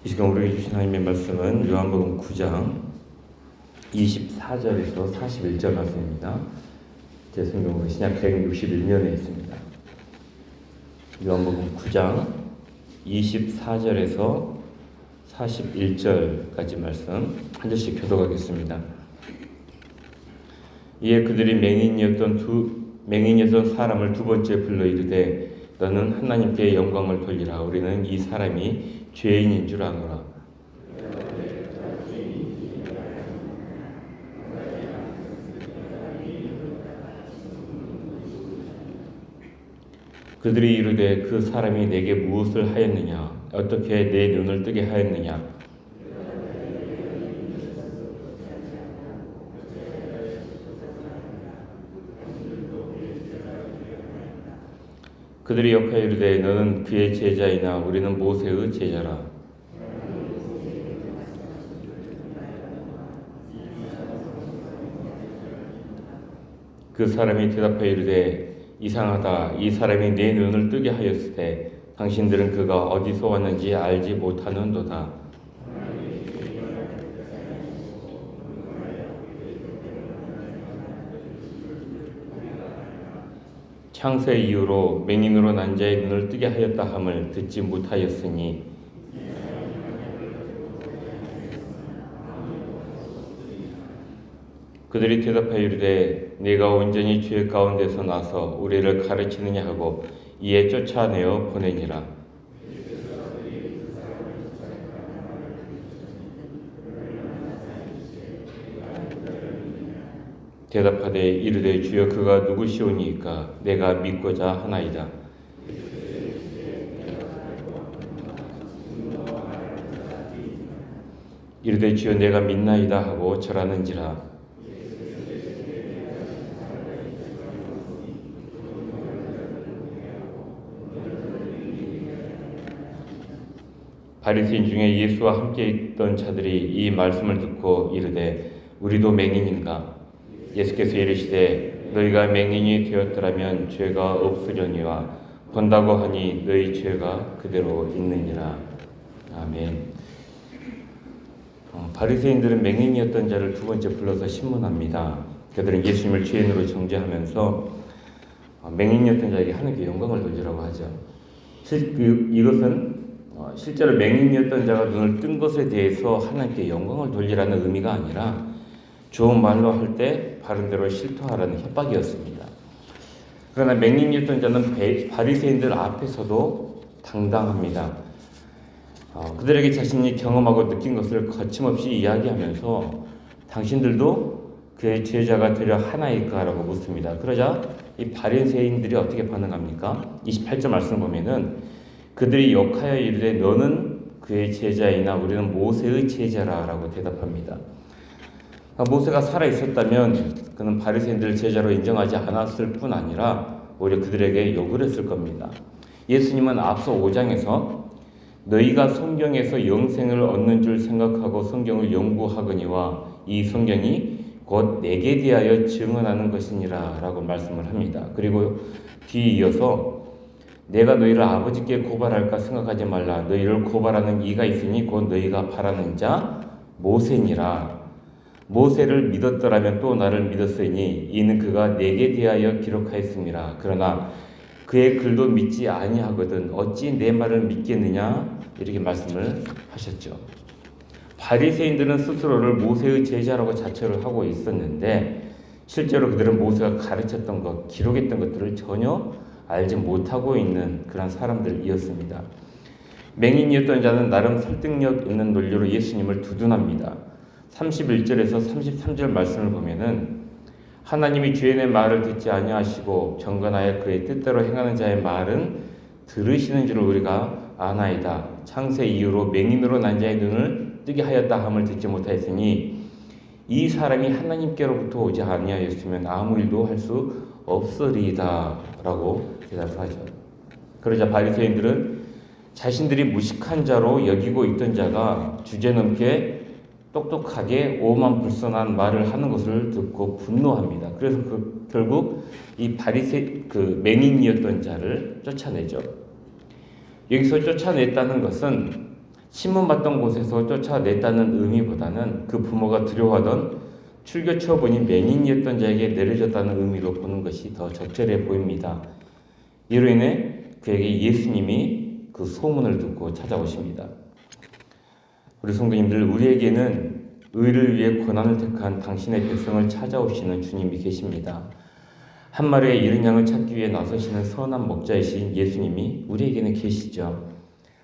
이 시간 우리에게 주신 하나님의 말씀은 요한복음 9장 24절에서 41절 말씀입니다. 제 성경은 신약 161면에 있습니다. 요한복음 9장 24절에서 41절까지 말씀 한 절씩 교독하겠습니다. 이에 그들이 맹인이었던 사람을 두 번째 불러 이르되 너는 하나님께 영광을 돌리라. 우리는 이 사람이 죄인인 줄 아노라. 그들이 이르되 그 사람이 내게 무엇을 하였느냐? 어떻게 내 눈을 뜨게 하였느냐? 그들이 역하여 이르되 너는 그의 제자이나 우리는 모세의 제자라. 그 사람이 대답하여 이르되 이상하다. 이 사람이 내 눈을 뜨게 하였으되 당신들은 그가 어디서 왔는지 알지 못하는도다. 창세 이후로 맹인으로 난 자의 눈을 뜨게 하였다 함을 듣지 못하였으니 그들이 대답하여 이르되 네가 온전히 죄 가운데서 나서 우리를 가르치느냐 하고 이에 쫓아내어 보내니라. 대답하되 이르되 주여 그가 누구시오니이까 내가 믿고자 하나이다. 이르되 주여 내가 믿나이다 하고 절하는지라. 바리새인 중에 예수와 함께 있던 자들이 이 말씀을 듣고 이르되 우리도 맹인인가? 예수께서 이르시되 너희가 맹인이 되었더라면 죄가 없으려니와 본다고 하니 너희 죄가 그대로 있느니라. 아멘. 바리새인들은 맹인이었던 자를 두 번째 불러서 신문합니다. 그들은 예수님을 죄인으로 정죄하면서 맹인이었던 자에게 하나님께 영광을 돌리라고 하죠. 이것은 실제로 맹인이었던 자가 눈을 뜬 것에 대해서 하나님께 영광을 돌리라는 의미가 아니라 좋은 말로 할 때 바른 대로 실토하라는 협박이었습니다. 그러나 맹인이었던 자는 바리새인들 앞에서도 당당합니다. 그들에게 자신이 경험하고 느낀 것을 거침없이 이야기하면서 당신들도 그의 제자가 되려 하나일까라고 묻습니다. 그러자 이 바리새인들이 어떻게 반응합니까? 28절 말씀을 보면은 그들이 욕하여 이르되 너는 그의 제자이나 우리는 모세의 제자라라고 대답합니다. 모세가 살아있었다면 그는 바리새인들을 제자로 인정하지 않았을 뿐 아니라 오히려 그들에게 욕을 했을 겁니다. 예수님은 앞서 5장에서 너희가 성경에서 영생을 얻는 줄 생각하고 성경을 연구하거니와 이 성경이 곧 내게 대하여 증언하는 것이니라 라고 말씀을 합니다. 그리고 뒤이어서 내가 너희를 아버지께 고발할까 생각하지 말라. 너희를 고발하는 이가 있으니 곧 너희가 바라는 자 모세니라. 모세를 믿었더라면 또 나를 믿었으니 이는 그가 내게 대하여 기록하였음이라. 그러나 그의 글도 믿지 아니하거든 어찌 내 말을 믿겠느냐 이렇게 말씀을 하셨죠. 바리새인들은 스스로를 모세의 제자라고 자처를 하고 있었는데 실제로 그들은 모세가 가르쳤던 것, 기록했던 것들을 전혀 알지 못하고 있는 그런 사람들이었습니다. 맹인이었던 자는 나름 설득력 있는 논리로 예수님을 두둔합니다. 31절에서 33절 말씀을 보면은 하나님이 죄인의 말을 듣지 아니하시고 경건하여 그의 뜻대로 행하는 자의 말은 들으시는 줄 우리가 아나이다. 창세 이후로 맹인으로 난 자의 눈을 뜨게 하였다 함을 듣지 못하였으니 이 사람이 하나님께로부터 오지 아니하였으면 아무 일도 할 수 없으리이다 라고 대답하죠. 그러자 바리새인들은 자신들이 무식한 자로 여기고 있던 자가 주제넘게 똑똑하게 오만불선한 말을 하는 것을 듣고 분노합니다. 그래서 결국 이 맹인이었던 자를 쫓아내죠. 여기서 쫓아냈다는 것은 신문받던 곳에서 쫓아냈다는 의미보다는 그 부모가 두려워하던 출교 처분이 맹인이었던 자에게 내려졌다는 의미로 보는 것이 더 적절해 보입니다. 이로 인해 그에게 예수님이 그 소문을 듣고 찾아오십니다. 우리 성도님들, 우리에게는 의를 위해 고난을 택한 당신의 백성을 찾아오시는 주님이 계십니다. 한 마리의 잃은 양을 찾기 위해 나서시는 선한 목자이신 예수님이 우리에게는 계시죠.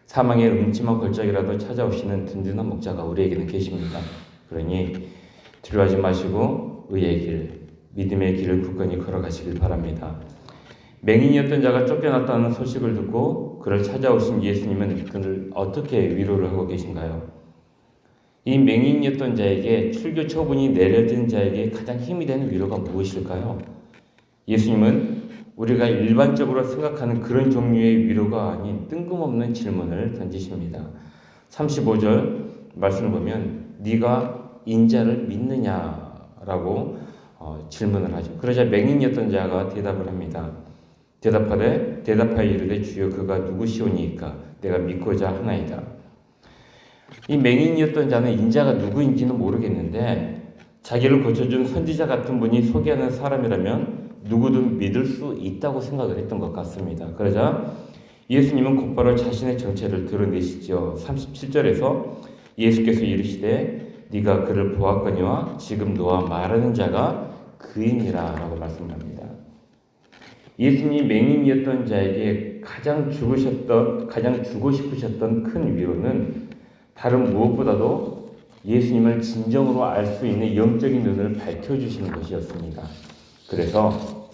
사망의 음침한 골짜기라도 찾아오시는 든든한 목자가 우리에게는 계십니다. 그러니 두려워하지 마시고 의의 길, 믿음의 길을 굳건히 걸어가시길 바랍니다. 맹인이었던 자가 쫓겨났다는 소식을 듣고 그를 찾아오신 예수님은 그를 어떻게 위로를 하고 계신가요? 이 맹인이었던 자에게 출교 처분이 내려진 자에게 가장 힘이 되는 위로가 무엇일까요? 예수님은 우리가 일반적으로 생각하는 그런 종류의 위로가 아닌 뜬금없는 질문을 던지십니다. 35절 말씀을 보면 네가 인자를 믿느냐라고 질문을 하죠. 그러자 맹인이었던 자가 대답을 합니다. 대답하여 이르되 주여 그가 누구시오니이까 내가 믿고자 하나이다. 이 맹인이었던 자는 인자가 누구인지는 모르겠는데 자기를 고쳐준 선지자 같은 분이 소개하는 사람이라면 누구든 믿을 수 있다고 생각을 했던 것 같습니다. 그러자 예수님은 곧바로 자신의 정체를 드러내시죠. 37절에서 예수께서 이르시되 네가 그를 보았거니와 지금 너와 말하는 자가 그이니라 라고 말씀합니다. 예수님이 맹인이었던 자에게 가장 주고 싶으셨던 큰 위로는 다른 무엇보다도 예수님을 진정으로 알 수 있는 영적인 눈을 밝혀주시는 것이었습니다. 그래서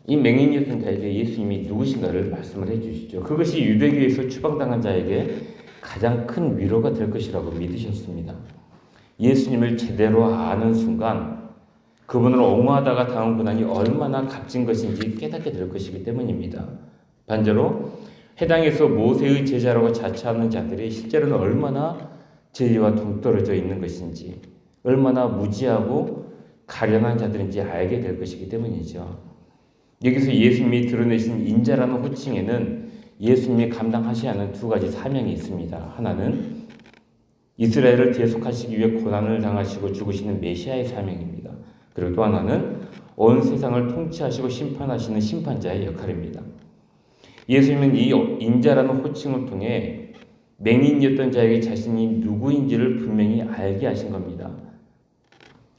이 맹인이었던 자에게 예수님이 누구신가를 말씀을 해주시죠. 그것이 유대교에서 추방당한 자에게 가장 큰 위로가 될 것이라고 믿으셨습니다. 예수님을 제대로 아는 순간 그분을 옹호하다가 당한 고난이 얼마나 값진 것인지 깨닫게 될 것이기 때문입니다. 반대로 해당에서 모세의 제자라고 자처하는 자들이 실제로는 얼마나 진리와 동떨어져 있는 것인지, 얼마나 무지하고 가련한 자들인지 알게 될 것이기 때문이죠. 여기서 예수님이 드러내신 인자라는 호칭에는 예수님이 감당하셔야 하는 두 가지 사명이 있습니다. 하나는 이스라엘을 대속하시기 위해 고난을 당하시고 죽으시는 메시아의 사명입니다. 그리고 또 하나는 온 세상을 통치하시고 심판하시는 심판자의 역할입니다. 예수님은 이 인자라는 호칭을 통해 맹인이었던 자에게 자신이 누구인지를 분명히 알게 하신 겁니다.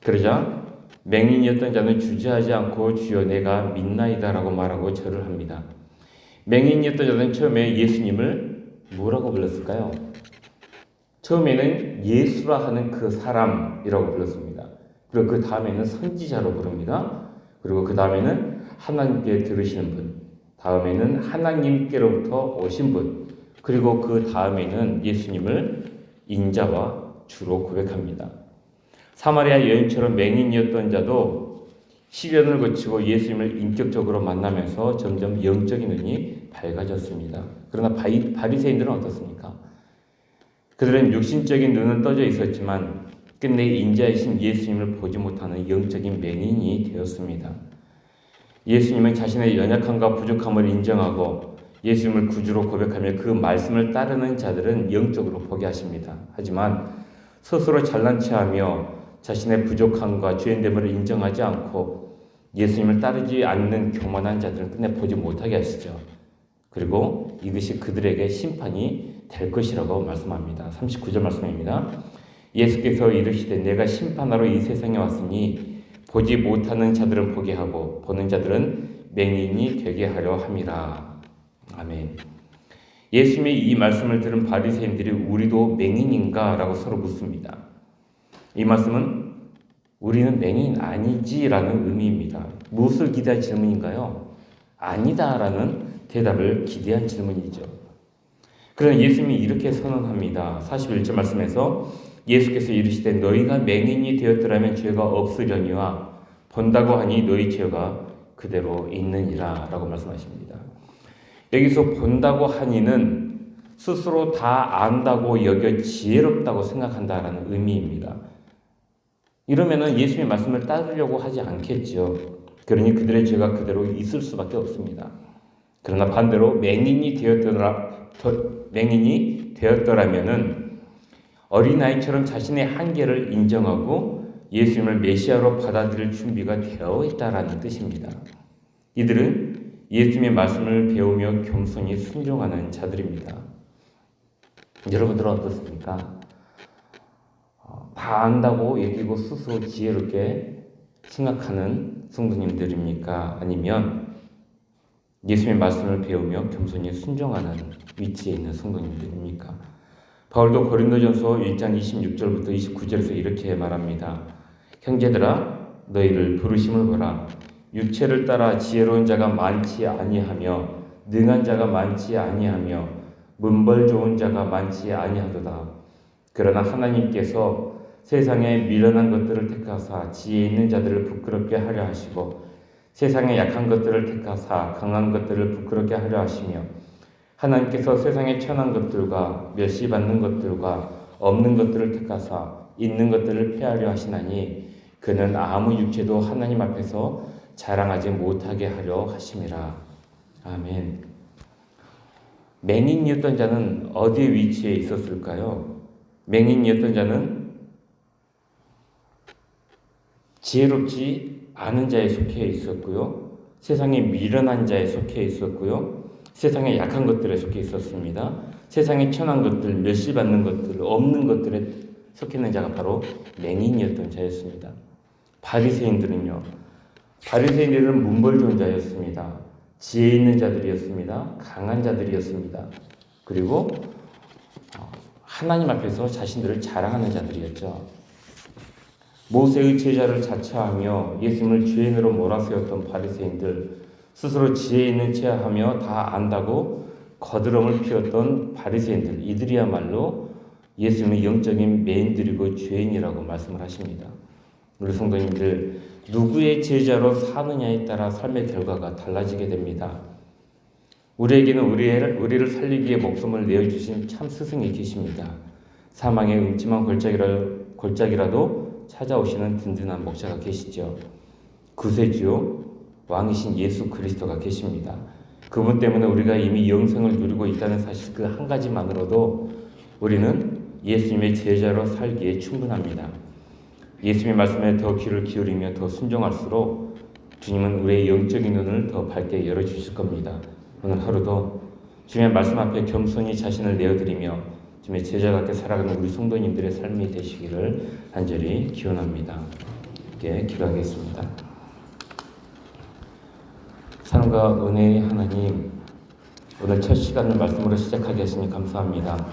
그러자 맹인이었던 자는 주저하지 않고 주여 내가 믿나이다 라고 말하고 절을 합니다. 맹인이었던 자는 처음에 예수님을 뭐라고 불렀을까요? 처음에는 예수라 하는 그 사람이라고 불렀습니다. 그리고 그 다음에는 선지자로 부릅니다. 그리고 그 다음에는 하나님께 들으시는 분, 다음에는 하나님께로부터 오신 분, 그리고 그 다음에는 예수님을 인자와 주로 고백합니다. 사마리아 여인처럼 맹인이었던 자도 시련을 거치고 예수님을 인격적으로 만나면서 점점 영적인 눈이 밝아졌습니다. 그러나 바리새인들은 어떻습니까? 그들은 육신적인 눈은 떠져 있었지만 끝내 인자이신 예수님을 보지 못하는 영적인 맹인이 되었습니다. 예수님은 자신의 연약함과 부족함을 인정하고 예수님을 구주로 고백하며 그 말씀을 따르는 자들은 영적으로 보게 하십니다. 하지만 스스로 잘난 체하며 자신의 부족함과 죄인됨을 인정하지 않고 예수님을 따르지 않는 교만한 자들은 끝내 보지 못하게 하시죠. 그리고 이것이 그들에게 심판이 될 것이라고 말씀합니다. 39절 말씀입니다. 예수께서 이르시되 내가 심판하러 이 세상에 왔으니 보지 못하는 자들은 보게 하고 보는 자들은 맹인이 되게 하려 함이라. 아멘. 예수님의 이 말씀을 들은 바리새인들이 우리도 맹인인가? 라고 서로 묻습니다. 이 말씀은 우리는 맹인 아니지라는 의미입니다. 무엇을 기대한 질문인가요? 아니다라는 대답을 기대한 질문이죠. 그러나 예수님이 이렇게 선언합니다. 41절 말씀에서 예수께서 이르시되 너희가 맹인이 되었더라면 죄가 없으려니와 본다고 하니 너희 죄가 그대로 있느니라 라고 말씀하십니다. 여기서 본다고 하니는 스스로 다 안다고 여겨 지혜롭다고 생각한다라는 의미입니다. 이러면은 예수님의 말씀을 따르려고 하지 않겠죠. 그러니 그들의 죄가 그대로 있을 수밖에 없습니다. 그러나 반대로 맹인이 되었더라면은 어린아이처럼 자신의 한계를 인정하고 예수님을 메시아로 받아들일 준비가 되어 있다라는 뜻입니다. 이들은 예수님의 말씀을 배우며 겸손히 순종하는 자들입니다. 여러분들은 어떻습니까? 다 안다고 여기고 스스로 지혜롭게 생각하는 성도님들입니까? 아니면 예수님의 말씀을 배우며 겸손히 순종하는 위치에 있는 성도님들입니까? 바울도 고린도전서 1장 26절부터 29절에서 이렇게 말합니다. 형제들아 너희를 부르심을 보라. 육체를 따라 지혜로운 자가 많지 아니하며 능한 자가 많지 아니하며 문벌 좋은 자가 많지 아니하도다. 그러나 하나님께서 세상에 미련한 것들을 택하사 지혜 있는 자들을 부끄럽게 하려 하시고 세상에 약한 것들을 택하사 강한 것들을 부끄럽게 하려 하시며 하나님께서 세상에 천한 것들과 멸시받는 것들과 없는 것들을 택하사 있는 것들을 폐하려 하시나니 그는 아무 육체도 하나님 앞에서 자랑하지 못하게 하려 하심이라. 아멘. 맹인이었던 자는 어디에 위치해 있었을까요? 맹인이었던 자는 지혜롭지 않은 자에 속해 있었고요. 세상에 미련한 자에 속해 있었고요. 세상에 약한 것들에 속해 있었습니다. 세상에 천한 것들, 멸시받는 것들, 없는 것들에 속해 있는 자가 바로 맹인이었던 자였습니다. 바리새인들은요. 바리새인들은 문벌 좋은 자였습니다. 지혜 있는 자들이었습니다. 강한 자들이었습니다. 그리고 하나님 앞에서 자신들을 자랑하는 자들이었죠. 모세의 제자를 자처하며 예수님을 죄인으로 몰아세웠던 바리새인들, 스스로 지혜 있는 체하며 다 안다고 거드름을 피웠던 바리새인들, 이들이야말로 예수님의 영적인 메인들이고 죄인이라고 말씀을 하십니다. 우리 성도님들, 누구의 제자로 사느냐에 따라 삶의 결과가 달라지게 됩니다. 우리에게는 우리를 살리기 위해 목숨을 내어주신 참 스승이 계십니다. 사망의 음침한 골짜기라도 찾아오시는 든든한 목자가 계시죠. 구세주요 왕이신 예수 그리스도가 계십니다. 그분 때문에 우리가 이미 영생을 누리고 있다는 사실 그 한 가지만으로도 우리는 예수님의 제자로 살기에 충분합니다. 예수님의 말씀에 더 귀를 기울이며 더 순종할수록 주님은 우리의 영적인 눈을 더 밝게 열어주실 겁니다. 오늘 하루도 주님의 말씀 앞에 겸손히 자신을 내어드리며 주님의 제자답게 살아가는 우리 성도님들의 삶이 되시기를 간절히 기원합니다. 함께 기도하겠습니다. 사랑과 은혜의 하나님, 오늘 첫 시간을 말씀으로 시작하게 하시니 감사합니다.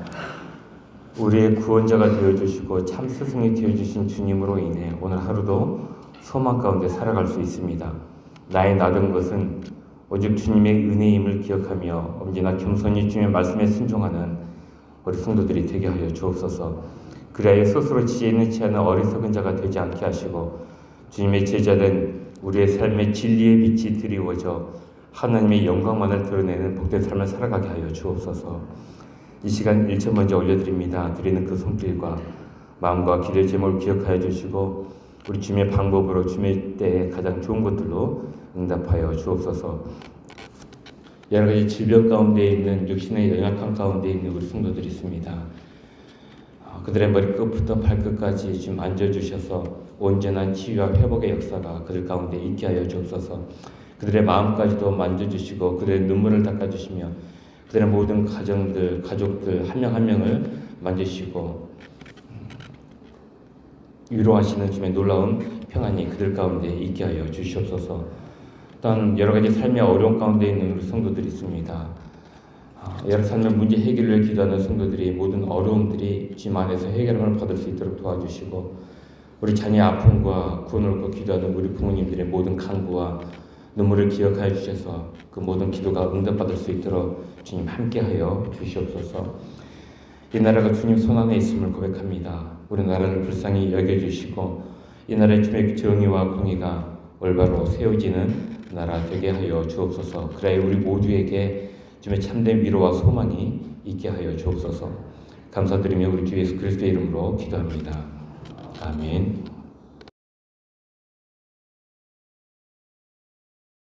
우리의 구원자가 되어주시고 참 스승이 되어주신 주님으로 인해 오늘 하루도 소망 가운데 살아갈 수 있습니다. 나의 나던 것은 오직 주님의 은혜임을 기억하며 언제나 겸손히 주님의 말씀에 순종하는 우리 성도들이 되게 하여 주옵소서. 그리하여 스스로 지혜 있는 체하는 어리석은 자가 되지 않게 하시고 주님의 제자된 우리의 삶의 진리의 빛이 드리워져 하나님의 영광만을 드러내는 복된 삶을 살아가게 하여 주옵소서. 이 시간 일체 먼저 올려드립니다. 드리는 그 손길과 마음과 기도의 제목을 기억하여 주시고 우리 주님의 방법으로 주님의 때에 가장 좋은 것들로 응답하여 주옵소서. 여러 가지 질병 가운데 있는 육신의 연약함 가운데 있는 우리 성도들이 있습니다. 그들의 머리끝부터 발끝까지 좀 만져주셔서 온전한 치유와 회복의 역사가 그들 가운데 있게 하여 주옵소서. 그들의 마음까지도 만져주시고 그들의 눈물을 닦아주시며 그들의 모든 가정들, 가족들 한 명 한 명을 만지시고 위로하시는 주님의 놀라운 평안이 그들 가운데 있게 하여 주시옵소서. 또한 여러 가지 삶의 어려움 가운데 있는 우리 성도들이 있습니다. 여러 삶의 문제 해결을 기도하는 성도들이 모든 어려움들이 주님 안에서 해결을 받을 수 있도록 도와주시고 우리 자녀의 아픔과 구원을 얻고 기도하는 우리 부모님들의 모든 간구와 눈물을 기억하여 주셔서 그 모든 기도가 응답받을 수 있도록 주님 함께하여 주시옵소서. 이 나라가 주님 손안에 있음을 고백합니다. 우리나라를 불쌍히 여겨주시고 이 나라의 주님의 정의와 공의가 올바로 세워지는 나라 되게 하여 주옵소서. 그래야 우리 모두에게 주님의 참된 위로와 소망이 있게 하여 주옵소서. 감사드리며 우리 주 예수 그리스도의 이름으로 기도합니다. 아멘.